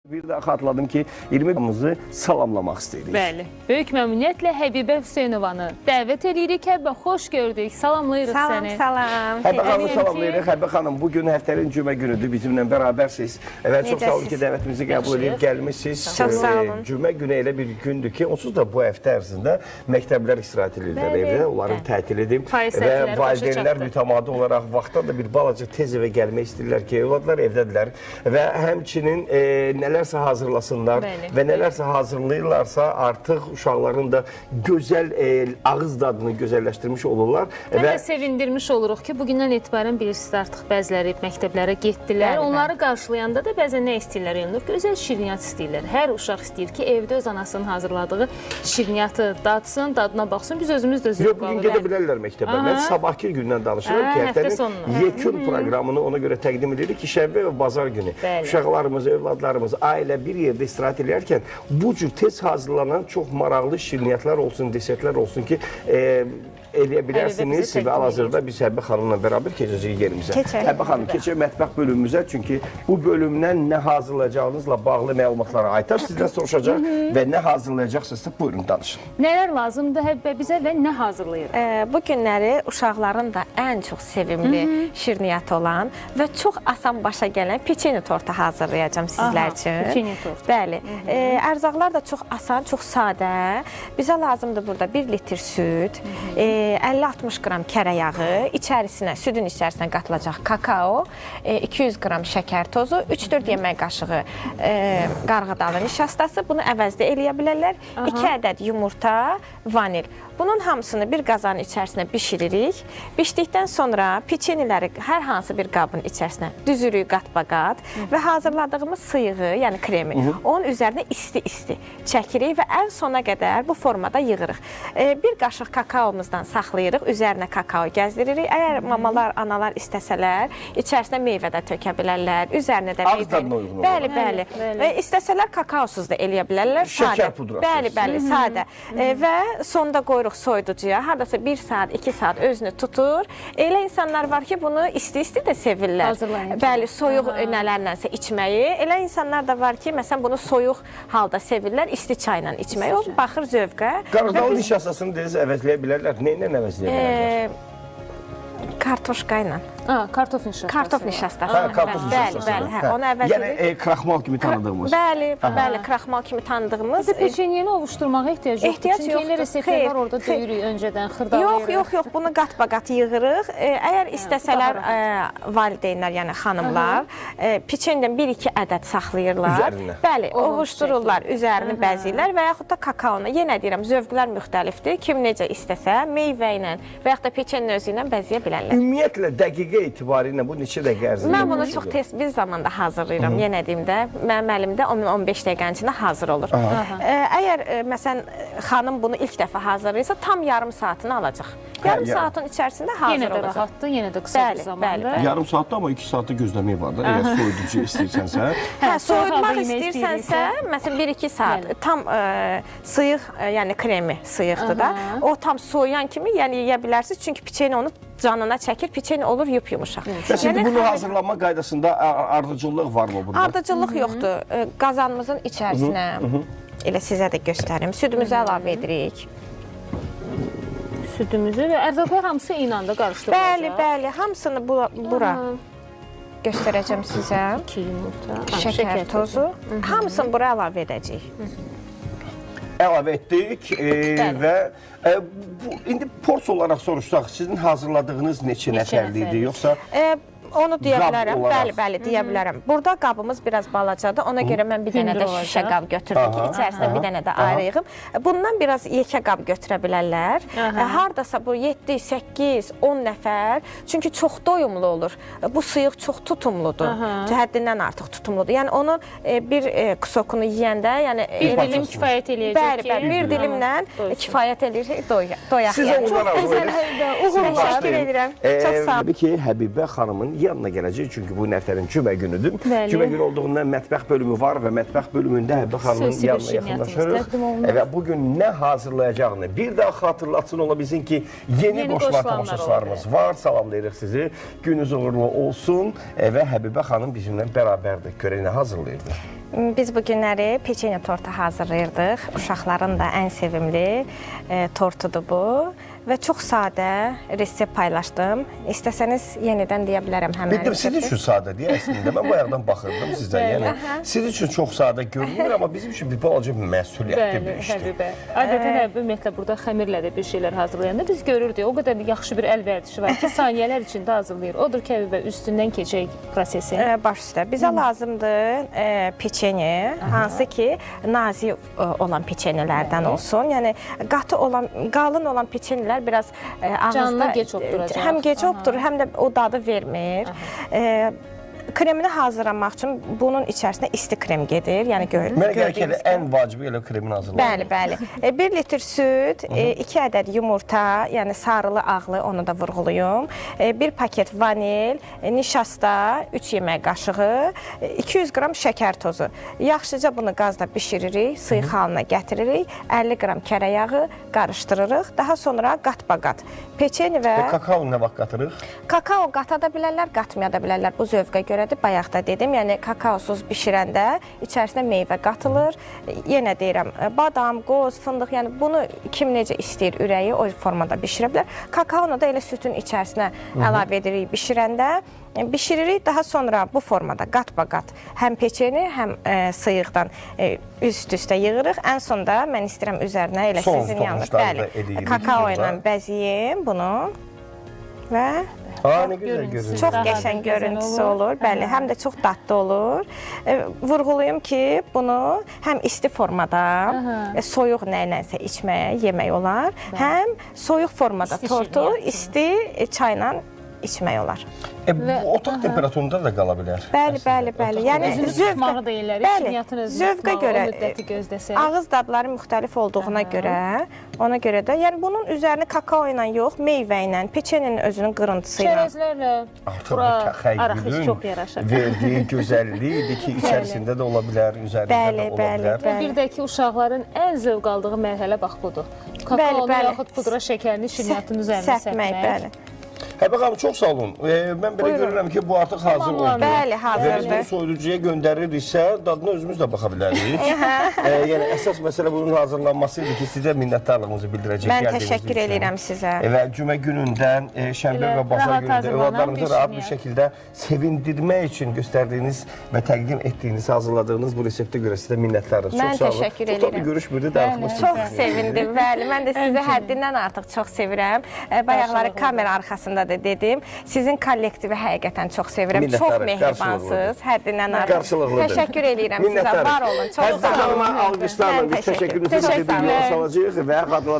Bir daha xatırladım ki 20'mizi salamlamaq istəyirik. Bəli. Böyük məmnuniyyətlə Həbibə Hüseynovanı dəvət edirik. Həbibə, xoş gördük. Salamlayırıq səni. Salam. Həbibə xanım salamlayırıq. Həbibə xanım, bugün həftənin cümə günüdür. Bizimlə bərabərsiniz. Evet, çox sağ olun ki, dəvətimizi qəbul edib gəlmişsiniz. Çox sağ olun. Cümə günü elə bir gündür ki, onsuz da bu həftə ərzində məktəblər istirahət edirlər evdə. Onların tətilidir. Və valideynlər mütəmadi olaraq vaxtdan da bir balaca tez evə gəlmək istəyirlər ki, evladlar evdədirlər. Və həmçinin nələrsə hazırlasınlar və nələrsə hazırlayırlarsa artıq uşaqların da gözəl ağız dadını gözəlləşdirmiş olurlar. Və sevindirmiş oluruq ki, bugündən etibarən bilirsiniz artıq bəziləri məktəblərə getdilər. Onları qarşılayanda da bəzən nə istəyirlər yanılır? Gözəl şirniyyat istəyirlər. Hər uşaq istəyir ki, evdə öz anasının hazırladığı şirniyyatı dadsın, dadına baxsın. Biz özümüz də zövq alırıq. Bugün gedə bilərlər məktəbə. Mən sabahki gündən danışıram ki, həftənin yekun proqramını ona görə təqdim edirik ki, şənbə və bazar günü uşaqlarımız, övladlarımız, ailə bir yerdə istirahət edərkən bu cür tez hazırlanan çox maraqlı şirniyyatlar olsun, desertlər olsun ki, eləyə bilərsiniz və hal-hazırda biz Həbibə xanımla bərabər keçəcəyik yerimizə. Həbibə xanım, keçək mətbəx bölümümüzə, çünki bu bölümdən nə hazırlayacağınızla bağlı məlumatları Aytaş sizdən soruşacaq və nə hazırlayacaqsınızsa buyurun danışın. Nələr lazımdır Həbibə bizə və nə hazırlayır? Bu günləri uşaqların da ən çox sevimli şirniyyat olan və çox asan başa gələn peçeni tortu hazırlayacağım sizlər üçün. Peçeni tortu. Bəli. Ərzaqlar da çox asan, çox sadə. Bizə lazımdır burada 1 litr süd, 50-60 qram kərə yağı, südün içərisinə qatılacaq kakao, 200 qram şəkər tozu, 3-4 yemək qaşığı qarğıdalı nişastası, bunu əvəzdə eləyə bilərlər, 2 ədəd yumurta, vanil. Bunun hamısını bir qazanın içərisinə bişiririk. Bişdikdən sonra peçeniləri hər hansı bir qabın içərisinə düzürük qat-baqat və hazırladığımız sıyığı, yəni kremi, onun üzərinə isti-isti çəkirik və ən sona qədər bu formada yığırıq. Bir qaşıq kakaomuzdan saxlayırıq, üzərinə kakao gəzdiririk. Əgər mamalar, analar istəsələr, içərisinə meyvə də tökə bilərlər, üzərinə də meyvə. Bəli, bəli. Və istəsələr kakaosuz da eləyə bilərlər. Şəkər pudrasız. Bəli, bəli, sadə. Və sonda qoyuruq soyuducuya, haradasa 1 saat, 2 saat özünü tutur. Elə insanlar var ki, bunu isti-isti də sevirlər. Bəli, soyuq nələrlənsə içməyi. Elə insanlar da var ki, məsələn, bunu soyuq halda sevirlər, isti çayla içməyi. O, baxır zövqə. Qarğıdalı nişastasını dediniz, əvəzləyə bilərlər. Nə ilə əvəzləyə bilərlər? Kartoşka ilə. Kartof nişastası. Kartof nişastası. Kartof nişastası. Bəli, onu əvəz edirik. Yəni, kraxmal kimi tanıdığımız. Bəli, bəli, kraxmal kimi tanıdığımız. Peçenyeni ovuşturmağa ehtiyac yoxdur. Çünki elə reseptlər var, orada döyürük öncədən, xırdalayırıq. Yox, bunu qat-baqat yığırıq. Əgər istəsələr valideynlər, yəni xanımlar, peçenyədən 1-2 ədəd saxlayırlar. Üzərinə. Bəli, ovuşdururlar, üzərini bəzəyirlər və yaxud da kakaona. Yenə deyirəm, zövqlər müxtəlifdir. Kim necə istəsə, meyvə ilə və yaxud da peçenyənin özü ilə bəzəyə bilərlər. Ümumiyyətlə, dəqiqə etibarilə bu neçə dəqiqə ərzində? Mən bunu çox tez bir zamanda hazırlayıram. Yenə deyim də, mənim əlimdə 10-15 dəqiqənin içində hazır olur. Əgər, məsələn, xanım bunu ilk dəfə hazırlayırsa, tam yarım saatını alacaq. Yarım saatın içərisində hazır olacaq. Yenə də rahatdır, yenə də qısa bir zamanda. Yarım saatda, amma 2 saatda gözləmək var da, əgər soyuducu istəyirsənsə. Soyutmaq istəyirsənsə, məsələn, 1-2 saat tam sıyıq, yəni kremi sıyıqdır da, o tam soyuyan kimi yeyə bilərsiniz, çünki peçeni onu canına çəkir, peçeni olur yumuşaq. Şimdi bunu hazırlanma qaydasında ardıcıllıq var mı burada? Ardıcıllıq yoxdur. Qazanımızın içərisinə, elə sizə də göstərim, südümüzü əlavə edirik. Südümüzü və ərzaqlar hamısı ilə də qarışdırılacaq. Bəli, hamısını bura göstərəcəm sizə. 2 yumurta, şəkər tozu, hamısını bura əlavə edəcəyik. Əlavə etdik və indi pors olaraq soruşsaq, sizin hazırladığınız neçə nəfərlidir, yoxsa? Onu deyə bilərəm, bəli, deyə bilərəm. Burada qabımız biraz balacadır, ona görə mən bir dənə də şüşə qab götürdüm ki, içərisində bir dənə də ayrıyığım. Bundan biraz yekə qab götürə bilərlər. Haradasa bu 7, 8, 10 nəfər, çünki çox doyumlu olur. Bu sıyıq çox tutumludur, həddindən artıq tutumludur. Yəni onun bir kusokunu yiyəndə, bir dilim kifayət eləyəcək ki, bir dilimlə kifayət eləyir, doyaq. Sizə uğurlar Təşəkkür edirəm. Çox sağ olun. Təbii ki, Həbibə xanımın yanına gələcək, çünki bu həftənin cümə günüdür. Cümə günü olduğundan mətbəx bölümü var və mətbəx bölümündə Həbibə xanımın yanına yaxınlaşırıq və bugün nə hazırlayacağını bir daha xatırlatsın ola bilsin ki, yeni qoşulan tamaşaçılarımız var. Salamlayırıq sizi. Gününüz uğurlu olsun və Həbibə xanım bizimlə bərabərdir. Görək nə hazırlayırdı. Biz bu günləri peçenya tortu hazırlayırdıq. Uşaqların da ən sevimli tortudur bu. Və çox sadə resept paylaşdım. İstəsəniz yenidən deyə bilərəm həmən Bildim, siz üçün sadə deyə əslində. Mən bu ayaqdan baxırdım sizə. Yəni, siz üçün çox sadə görünür, amma bizim üçün bir balaca məsuliyyətli bir işdir. Adətən ümumiyyətlə burada xəmirlə də bir şeylər hazırlayanda biz görürdük. O qədər yaxşı bir əl vərdişi var ki, saniyələr içində hazırlayır. Odur ki, Həbibə, üstündən keçək prosesi. Baş üstə. Bizə lazımdır peçenye, hansı ki, nazik olan peçenyelərdən olsun. Yəni, qalın olan peçenyelər biraz ağızda canlı geç obduracaq. Həm geç obdurur, həm də o dadı vermir. Kremini hazırlamaq üçün bunun içərisinə isti krem gedir. Yəni Mənə gəlir ki, ən vacibi elə kremin hazırlanır. Bəli. 1 litr süd, 2 ədəd yumurta, yəni sarılı, ağlı, onu da vurğuluyum. 1 paket vanil, nişasta, 3 yemək qaşığı, 200 qram şəkər tozu. Yaxşıca bunu qazda bişiririk, sıyıq halına gətiririk. 50 qram kərə yağı qarışdırırıq. Daha sonra qat-baqat peçeni və kakao nə vaxt qatırıq? Kakao qata da bilərlər, qatmaya da bilərlər. Bu zövqə görədir. Bayaq da dedim, yəni kakaosuz bişirəndə içərisinə meyvə qatılır. Yenə deyirəm, badam, qoz, fındıq, yəni bunu kim necə istəyir ürəyi o formada bişirə bilər. Kakaonu da elə sütün içərisinə əlavə edirik bişirəndə. Bişiririk, daha sonra bu formada qat-baqat həm peçeni, həm sıyıqdan üst-üstə yığırıq. Ən sonda mən istəyirəm üzərinə elə sizin yanınız kakao ilə bəziyim bunu və Ne güzel görünür. çox qəşəng görüntüsü olur. Bəli, həm də çox dadlı olur. Vurğulayım ki, bunu həm isti formada, soyuq nəyləsə içməyə, yemək olar. Həm soyuq formada tortu isti çayla içmək olar. Bu otaq temperaturunda da qala bilər. Bəli. Yəni tutmağı deyirlər. Şirniyyatın özünü tutmağı, o müddəti gözləsək. Ağız dadları müxtəlif olduğuna görə, ona görə də, yəni bunun üzərini kakao ilə yox, meyvə ilə, peçenin özünün qırıntısı ilə. Çərəzlərlə bura araqis çox yaraşır. Verdiyi gözəlliyidir ki, içərisində də ola bilər, üzərində də ola bilər. Və bir də ki, uşaqların ən zövq aldığı mərhələ bax budur. Kakaonu yaxud pudra şəkərini şirniyyatın üzərinə səpmək. Həbibə xanım, çox sağ olun. Mən belə görürəm ki, bu artıq hazır oldu. Bəli, Və hazırdır. biz bunu soyuducuya göndəririksə, dadına özümüz də baxa bilərik. Yəni, əsas məsələ bunun hazırlanması idi ki, sizə minnətdarlığımızı bildirəcək. Mən təşəkkür edirəm sizə. Və cümə günündən, şənbə və bazar günündə övladlarımızı rahat bir şəkildə sevindirmək üçün göstərdiyiniz və təqdim etdiyiniz, hazırladığınız bu reseptə görə sizə minnətdarız. Mən təşəkkür edirəm. Çox da bir görüşmürdü, darıxmışsınız. Çox sevindim, bəli. Mən də sizi həddindən artıq çox sevirəm. Bayaqları kamera arxasında da dedim. Sizin kollektivi həqiqətən çox sevirəm. Çox mehribansınız, həddindən artıq. Qarşılıqlıdır. Təşəkkür edirəm sizə, var olun. Çox sağ olun. Alqışlarla biz təşəkkürünüzü bildirməyə salacağıq və